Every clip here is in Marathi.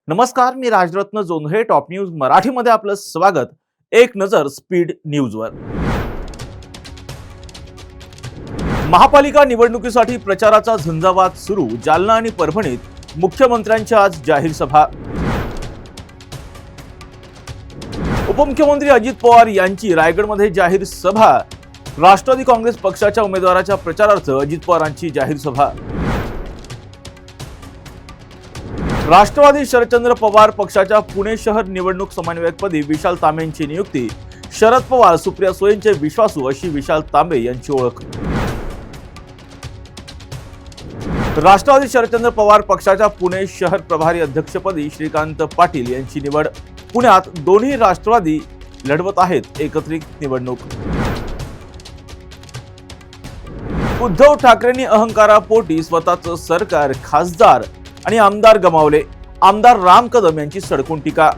नमस्कार, मी राजरत्न जोंधळे. टॉप न्यूज मराठीमध्ये आपलं स्वागत. एक नजर स्पीड न्यूजवर. महापालिका निवडणुकीसाठी प्रचाराचा झंझावात सुरू. जालना आणि परभणीत मुख्यमंत्र्यांच्या आज जाहीर सभा. उपमुख्यमंत्री अजित पवार यांची रायगडमध्ये जाहीर सभा. राष्ट्रवादी काँग्रेस पक्षाच्या उमेदवाराच्या प्रचारार्थ अजित पवारांची जाहीर सभा. राष्ट्रवादी शरदचंद्र पवार पक्षाच्या पुणे शहर निवडणूक समन्वयकपदी विशाल तांबेंची नियुक्ती. शरद पवार सुप्रिया सुळेंचे विश्वासू अशी विशाल तांबे यांची ओळख. राष्ट्रवादी शरदचंद्र पवार पक्षाच्या पुणे शहर प्रभारी अध्यक्षपदी श्रीकांत पाटील यांची निवड. पुण्यात दोन्ही राष्ट्रवादी लढवत आहेत एकत्रित निवडणूक. उद्धव ठाकरेंनी अहंकारापोटी स्वतःचं सरकार, खासदार आणि आमदार गमावले. आमदार राम कदम यांची सडकून टीका.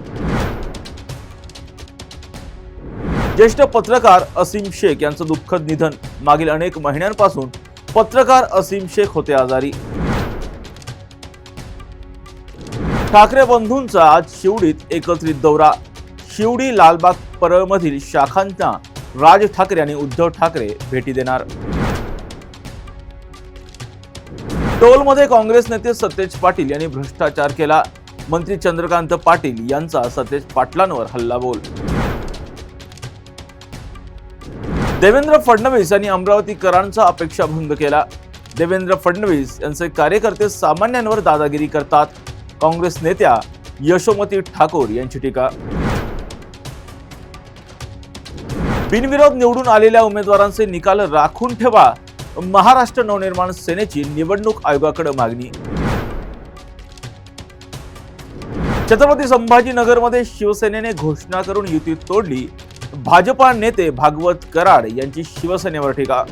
ज्येष्ठ पत्रकार असीम शेख यांचं दुःखद निधन. मागील अनेक महिन्यांपासून पत्रकार असीम शेख होते आजारी. ठाकरे बंधूंचा आज शिवडीत एकत्रित दौरा. शिवडी, लालबाग, परळमधील शाखांना राज ठाकरे आणि उद्धव ठाकरे भेटी देणार. टोलमध्ये काँग्रेस नेते सतेज पाटील यांनी भ्रष्टाचार केला. मंत्री चंद्रकांत पाटील यांचा सतेज पाटलांवर हल्लाबोल. देवेंद्र फडणवीस यांनी अमरावतीकरांचा अपेक्षाभंग केला. देवेंद्र फडणवीस यांचे कार्यकर्ते सामान्यांवर दादागिरी करतात. काँग्रेस नेत्या यशोमती ठाकूर यांची टीका. बिनविरोध निवडून आलेल्या उमेदवारांचे निकाल राखून ठेवा. महाराष्ट्र नवनिर्माण सेनेची निवडणूक आयोगाकडे मागणी. छत्रपती संभाजीनगरमध्ये शिवसेनेने घोषणा करून युती तोडली. भाजपा नेते भागवत कराड यांची शिवसेनेवर टीका.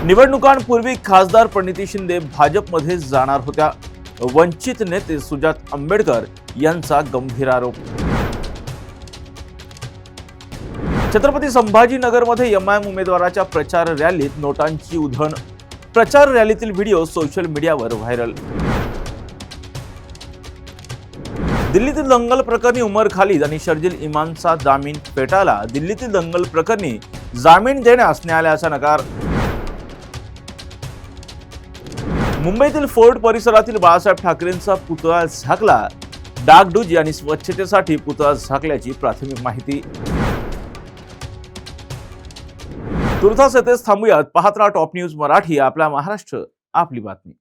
निवडणुकांपूर्वी खासदार प्रणिती शिंदे भाजपमध्ये जाणार होत्या. वंचित नेते सुजात आंबेडकर यांचा गंभीर आरोप. छत्रपती संभाजीनगरमध्ये एमआयएम उमेदवाराच्या प्रचार रॅलीत नोटांची उधळण. प्रचार रॅलीतील व्हिडिओ सोशल मीडियावर व्हायरल. दिल्लीतील दंगल प्रकरणी उमर खालिद आणि शर्जील इमामचा जामीन फेटाळला. दिल्लीतील दंगल प्रकरणी जामीन देण्यास न्यायालयाचा नकार. मुंबईतील फोर्ट परिसरातील बाळासाहेब ठाकरेंचा पुतळा झाकला. डागडुजी आणि स्वच्छतेसाठी पुतळा झाकल्याची प्राथमिक माहिती. तुर्तास येथेच थांबूयात. पाहत राहा टॉप न्यूज मराठी. आपला महाराष्ट्र, आपली बातमी.